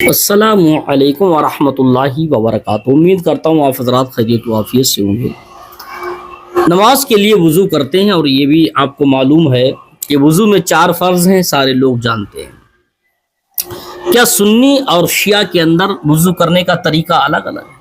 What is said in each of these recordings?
السلام علیکم ورحمۃ اللہ وبرکاتہ۔ امید کرتا ہوں آپ حضرات خیریت و عافیت سے ہوں گے۔ نماز کے لیے وضو کرتے ہیں اور یہ بھی آپ کو معلوم ہے کہ وضو میں 4 فرض ہیں، سارے لوگ جانتے ہیں۔ کیا سنی اور شیعہ کے اندر وضو کرنے کا طریقہ الگ الگ ہے؟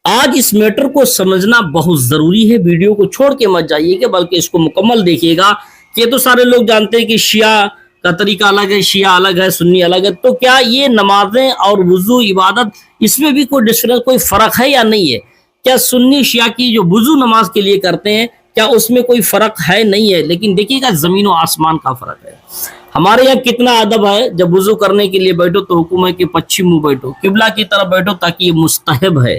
آج اس میٹر کو سمجھنا بہت ضروری ہے۔ ویڈیو کو چھوڑ کے مت جائیے گا بلکہ اس کو مکمل دیکھیے گا کہ یہ تو سارے لوگ جانتے ہیں کہ شیعہ کا طریقہ الگ ہے، شیعہ الگ ہے، سنی الگ ہے، تو کیا یہ نمازیں اور وضو عبادت اس میں بھی کوئی ڈفرنس، کوئی فرق ہے یا نہیں ہے؟ کیا سنی شیعہ کی جو وضو نماز کے لیے کرتے ہیں کیا اس میں کوئی فرق ہے؟ نہیں ہے، لیکن دیکھیے گا زمین و آسمان کا فرق ہے۔ ہمارے یہاں کتنا ادب ہے، جب وضو کرنے کے لیے بیٹھو تو حکم ہے کہ پچھم منہ بیٹھو، قبلہ کی طرف بیٹھو، تاکہ یہ مستحب ہے۔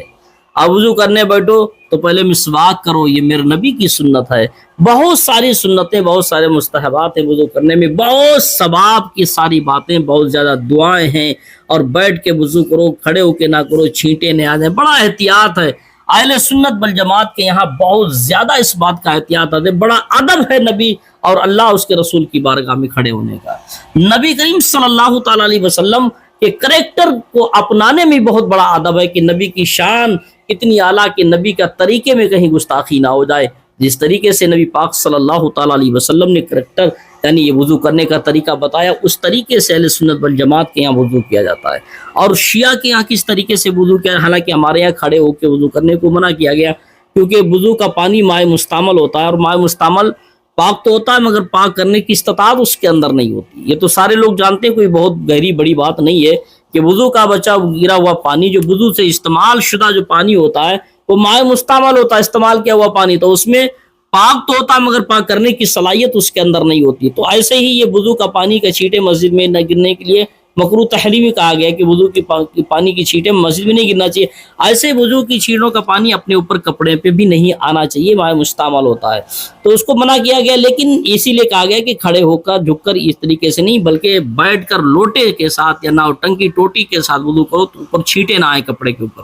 اب وضو کرنے بیٹھو تو پہلے مسواک کرو، یہ میرے نبی کی سنت ہے۔ بہت ساری سنتیں، بہت سارے مستحبات ہیں وضو کرنے میں، بہت ثواب کی ساری باتیں، بہت زیادہ دعائیں ہیں، اور بیٹھ کے وضو کرو، کھڑے ہو کے نہ کرو، چھینٹے نہ آ جائیں، بڑا احتیاط ہے۔ اہل سنت والجماعت کے یہاں بہت زیادہ اس بات کا احتیاط ہے، بڑا ادب ہے نبی اور اللہ اس کے رسول کی بارگاہ میں کھڑے ہونے کا۔ نبی کریم صلی اللہ تعالی علیہ وسلم کے کریکٹر کو اپنانے میں بہت بڑا ادب ہے کہ نبی کی شان اتنی اعلیٰ کہ نبی کا طریقے میں کہیں گستاخی نہ ہو جائے۔ جس طریقے سے نبی پاک صلی اللہ تعالی علیہ وسلم نے کریکٹر یعنی یہ وضو کرنے کا طریقہ بتایا، اس طریقے سے اہل سنت والجماعت کے یہاں وضو کیا جاتا ہے۔ اور شیعہ کے یہاں کس طریقے سے وضو کیا، حالانکہ ہمارے یہاں کھڑے ہو کے وضو کرنے کو منع کیا گیا، کیونکہ وضو کا پانی مائع مستعمل ہوتا ہے، اور مائع مستعمل پاک تو ہوتا ہے مگر پاک کرنے کی استطاعت اس کے اندر نہیں ہوتی۔ یہ تو سارے لوگ جانتے ہیں، کوئی بہت گہری بڑی بات نہیں ہے کہ وضو کا بچا گرا ہوا پانی، جو وضو سے استعمال شدہ جو پانی ہوتا ہے وہ مائع مستعمل ہوتا ہے، استعمال کیا ہوا پانی، تو اس میں پاک تو ہوتا ہے مگر پاک کرنے کی صلاحیت اس کے اندر نہیں ہوتی۔ تو ایسے ہی یہ وضو کا پانی کا چھینٹے مسجد میں نہ گرنے کے لیے مکروہ تحریمی کہا گیا کہ وضو کی پانی کی چھینٹیں مسجد میں نہیں گرنا چاہیے۔ ایسے وضو کی چھینٹوں کا پانی اپنے اوپر کپڑے پہ بھی نہیں آنا چاہیے، مائع مستعمل ہوتا ہے، تو اس کو منع کیا گیا۔ لیکن اسی لیے کہا گیا کہ کھڑے ہو کر جھک کر اس طریقے سے نہیں، بلکہ بیٹھ کر لوٹے کے ساتھ یا نہ ٹنکی ٹوٹی کے ساتھ وضو کرو تو اوپر چھینٹے نہ آئے کپڑے کے اوپر۔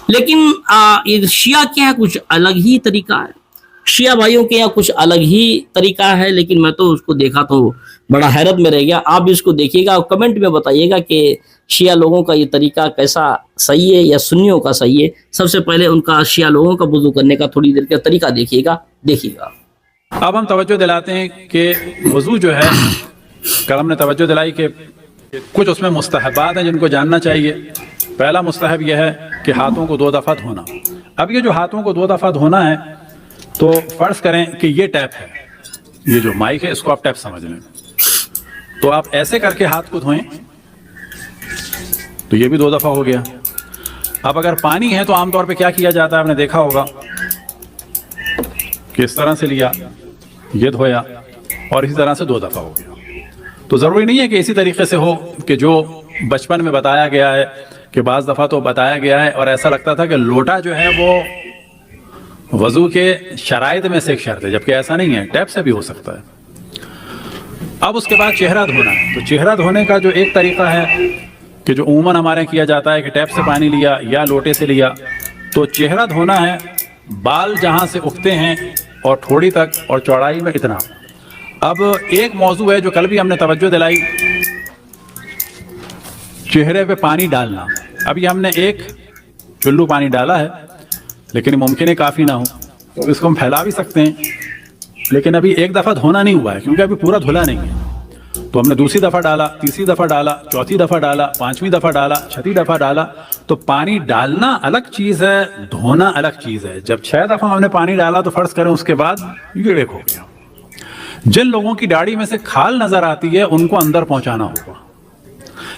لیکن شیعہ کے یہاں کچھ الگ ہی طریقہ ہے، شیعہ بھائیوں کے یہاں کچھ الگ ہی طریقہ ہے، لیکن میں تو اس کو دیکھا تو بڑا حیرت میں رہ گیا۔ آپ بھی اس کو دیکھیے گا اور کمنٹ میں بتائیے گا کہ شیعہ لوگوں کا یہ طریقہ کیسا صحیح ہے یا سنیوں کا صحیح ہے۔ سب سے پہلے ان کا شیعہ لوگوں کا وضو کرنے کا تھوڑی دیر کا طریقہ دیکھیے گا۔ اب ہم توجہ دلاتے ہیں کہ وضو جو ہے، کل ہم نے توجہ دلائی کہ کچھ اس میں مستحبات ہیں جن کو جاننا چاہیے۔ پہلا مستحب یہ ہے کہ ہاتھوں کو 2 دفعہ دھونا۔ اب یہ جو ہاتھوں کو 2 دفعہ دھونا ہے، تو فرض کریں کہ یہ ٹیپ ہے، یہ جو مائک ہے اس کو آپ ٹیپ سمجھ لیں، تو آپ ایسے کر کے ہاتھ کو دھوئیں تو یہ بھی 2 دفعہ ہو گیا۔ اب اگر پانی ہے تو عام طور پہ کیا کیا جاتا ہے، آپ نے دیکھا ہوگا کہ اس طرح سے لیا، یہ دھویا، اور اسی طرح سے 2 دفعہ ہو گیا۔ تو ضروری نہیں ہے کہ اسی طریقے سے ہو کہ جو بچپن میں بتایا گیا ہے، کہ بعض دفعہ تو بتایا گیا ہے اور ایسا لگتا تھا کہ لوٹا جو ہے وہ وضو کے شرائط میں سے ایک شرط ہے، جبکہ ایسا نہیں ہے، ٹیپ سے بھی ہو سکتا ہے۔ اب اس کے بعد چہرہ دھونا ہے، تو چہرہ دھونے کا جو ایک طریقہ ہے کہ جو عموماً ہمارے یہاں کیا جاتا ہے کہ ٹیپ سے پانی لیا یا لوٹے سے لیا، تو چہرہ دھونا ہے بال جہاں سے اگتے ہیں اور تھوڑی تک اور چوڑائی میں اتنا۔ اب ایک موضوع ہے جو کل بھی ہم نے توجہ دلائی، چہرے پہ پانی ڈالنا۔ اب یہ ہم نے ایک چلو پانی ڈالا ہے، لیکن ممکن ہے کافی نہ ہو، تو اس کو ہم پھیلا بھی سکتے ہیں، لیکن ابھی ایک دفعہ دھونا نہیں ہوا ہے کیونکہ ابھی پورا دھلا نہیں ہے۔ تو ہم نے دوسری دفعہ ڈالا، تیسری دفعہ ڈالا، چوتھی دفعہ ڈالا، 5ویں دفعہ ڈالا، 6ٹھی دفعہ ڈالا۔ تو پانی ڈالنا الگ چیز ہے، دھونا الگ چیز ہے۔ جب 6 دفعہ ہم نے پانی ڈالا تو فرض کریں اس کے بعد یہ ایک ہو گیا۔ جن لوگوں کی داڑھی میں سے کھال نظر آتی ہے ان کو اندر پہنچانا ہوگا،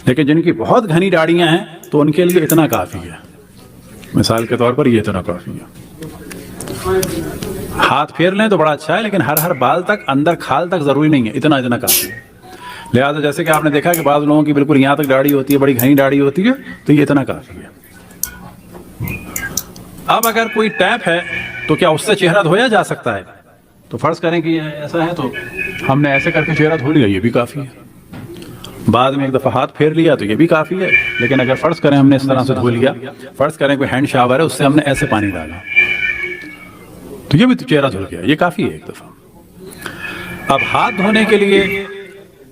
لیکن جن کی بہت گھنی داڑیاں ہیں تو ان کے لیے اتنا کافی ہے۔ مثال کے طور پر یہ اتنا کافی ہے، ہاتھ پھیر لیں تو بڑا اچھا ہے، لیکن ہر بال تک، اندر کھال تک ضروری نہیں ہے، اتنا کافی ہے۔ لہٰذا جیسے کہ آپ نے دیکھا کہ بعض لوگوں کی بالکل یہاں تک داڑھی ہوتی ہے، بڑی گھنی داڑھی ہوتی ہے، تو یہ اتنا کافی ہے۔ اب اگر کوئی ٹیپ ہے تو کیا اس سے چہرہ دھویا جا سکتا ہے؟ تو فرض کریں کہ ایسا ہے تو ہم نے ایسے کر کے چہرہ دھو لیا، یہ بھی کافی ہے۔ بعد میں ایک دفعہ ہاتھ پھیر لیا تو یہ بھی کافی ہے، لیکن اگر فرض کریں ہم نے اس طرح سے دھو لیا، فرض کریں کوئی ہینڈ شاور ہے اس سے ہم نے ایسے پانی ڈالا تو یہ بھی تو چہرہ دھل گیا، یہ کافی ہے ایک دفعہ۔ اب ہاتھ دھونے کے لیے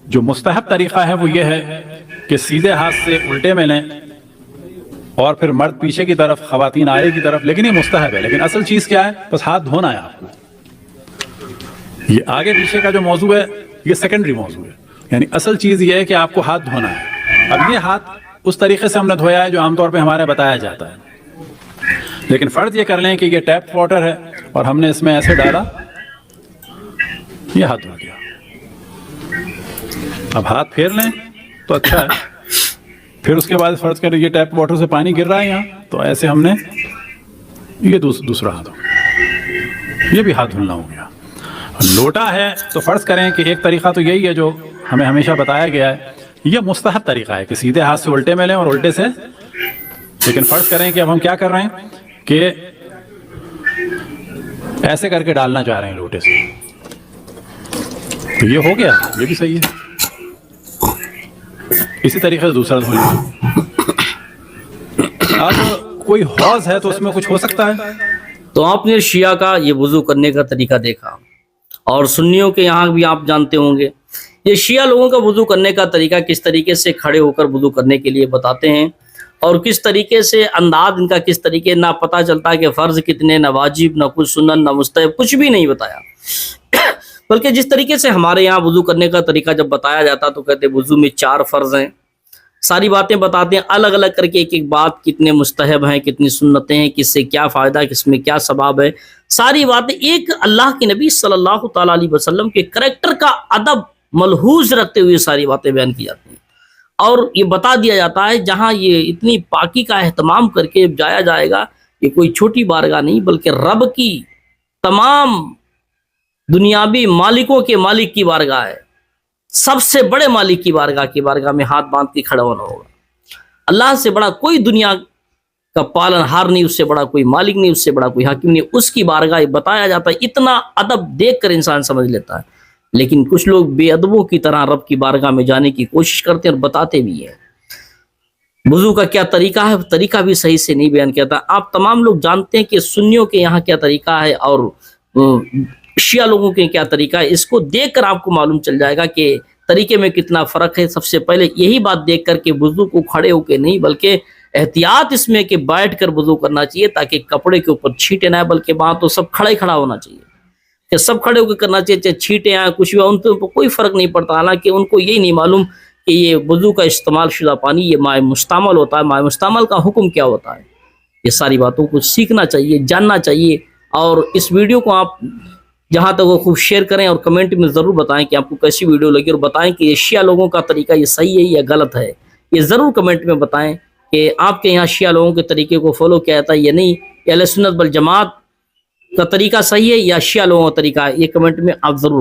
جو مستحب طریقہ ہے وہ یہ ہے کہ سیدھے ہاتھ سے الٹے میں لیں اور پھر مرد پیچھے کی طرف، خواتین آگے کی طرف، لیکن یہ مستحب ہے. لیکن اصل چیز کیا ہے؟ بس ہاتھ دھونا ہے آپ کو. یہ آگے پیچھے کا جو موضوع ہے یہ سیکنڈری موضوع ہے. یعنی اصل چیز یہ ہے کہ آپ کو ہاتھ دھونا ہے. اب یہ ہاتھ اس طریقے سے ہم نے دھویا ہے جو عام طور پہ ہمارے بتایا جاتا ہے. لیکن فرض یہ کر لیں کہ یہ ٹیپ واٹر ہے اور ہم نے اس میں ایسے ڈالا، یہ ہاتھ دھو گیا. اب ہاتھ پھیر لیں تو اچھا ہے. پھر اس کے بعد فرض کریں یہ ٹیپ واٹر سے پانی گر رہا ہے یہاں، تو ایسے ہم نے یہ دوسرا ہاتھ، یہ بھی ہاتھ دھلنا ہو گیا. لوٹا ہے تو فرض کریں کہ ایک طریقہ تو یہی ہے جو ہمیں ہمیشہ بتایا گیا ہے. یہ مستحب طریقہ ہے کہ سیدھے ہاتھ سے الٹے میں لیں اور الٹے سے. لیکن فرض کریں کہ اب ہم کیا کر رہے ہیں کہ ایسے کر کے ڈالنا چاہ رہے ہیں لوٹے سے، تو یہ ہو گیا، یہ بھی صحیح ہے. اسی طریقے سے دوسرا دھو لیں. اب کوئی حوض ہے تو اس میں کچھ ہو سکتا ہے. تو آپ نے شیعہ کا یہ وضو کرنے کا طریقہ دیکھا، اور سنیوں کے یہاں بھی آپ جانتے ہوں گے یہ شیعہ لوگوں کا وضو کرنے کا طریقہ کس طریقے سے کھڑے ہو کر وضو کرنے کے لیے بتاتے ہیں، اور کس طریقے سے انداز ان کا کس طریقے، نہ پتہ چلتا کہ فرض کتنے، نہ واجب، نہ کچھ سنن، نہ مستحب، کچھ بھی نہیں بتایا. بلکہ جس طریقے سے ہمارے یہاں وضو کرنے کا طریقہ جب بتایا جاتا تو کہتے وضو میں 4 فرض ہیں. ساری باتیں بتاتے ہیں الگ الگ کر کے، ایک ایک بات، کتنے مستحب ہیں، کتنی سنتیں ہیں، کس سے کیا فائدہ، کس میں کیا ثواب ہے. ساری باتیں ایک اللہ کے نبی صلی اللہ تعالیٰ علیہ وسلم کے کریکٹر کا ادب ملحوظ رکھتے ہوئے ساری باتیں بیان کی جاتی ہیں. اور یہ بتا دیا جاتا ہے جہاں یہ اتنی پاکی کا اہتمام کر کے جایا جائے گا، یہ کوئی چھوٹی بارگاہ نہیں بلکہ رب کی تمام دنیاوی مالکوں کے مالک کی بارگاہ ہے. سب سے بڑے مالک کی بارگاہ میں ہاتھ باندھ کے کھڑا ہونا ہوگا. اللہ سے بڑا کوئی دنیا کا پالن ہار نہیں، اس سے بڑا کوئی مالک نہیں، اس سے بڑا کوئی حاکم نہیں. اس کی بارگاہ بتایا جاتا ہے. اتنا ادب دیکھ کر انسان سمجھ لیتا ہے. لیکن کچھ لوگ بے ادبوں کی طرح رب کی بارگاہ میں جانے کی کوشش کرتے ہیں اور بتاتے بھی ہیں. وضو کا کیا طریقہ ہے، طریقہ بھی صحیح سے نہیں بیان کیا تھا. آپ تمام لوگ جانتے ہیں کہ سنیوں کے یہاں کیا طریقہ ہے اور شیعہ لوگوں کے کیا طریقہ ہے. اس کو دیکھ کر آپ کو معلوم چل جائے گا کہ طریقے میں کتنا فرق ہے. سب سے پہلے یہی بات دیکھ کر کہ وضو کو کھڑے ہو کے نہیں بلکہ احتیاط اس میں کہ بیٹھ کر وضو کرنا چاہیے تاکہ کپڑے کے اوپر چھینٹے نہ آئے. بلکہ وہاں تو سب کھڑا ہونا چاہیے کہ سب کھڑے ہو کے کرنا چاہیے، چاہے چھینٹے آئیں کچھ بھی، ان کو کوئی فرق نہیں پڑتا. حالانکہ ان کو یہی نہیں معلوم کہ یہ وضو کا استعمال شدہ پانی یہ مائع مستعمل ہوتا ہے. مائع مستعمل کا حکم کیا ہوتا ہے، یہ ساری باتوں کو سیکھنا چاہیے، جاننا چاہیے. اور اس ویڈیو کو آپ جہاں تک وہ خوب شیئر کریں اور کمنٹ میں ضرور بتائیں کہ آپ کو کیسی ویڈیو لگی، اور بتائیں کہ یہ شیعہ لوگوں کا طریقہ یہ صحیح ہے یا غلط ہے. یہ ضرور کمنٹ میں بتائیں کہ آپ کے یہاں شیعہ لوگوں کے طریقے کو فالو کیا جاتا ہے یا نہیں، یا اہل سنت والجماعت کا طریقہ صحیح ہے یا شیعہ لوگوں کا طریقہ ہے. یہ کمنٹ میں آپ ضرور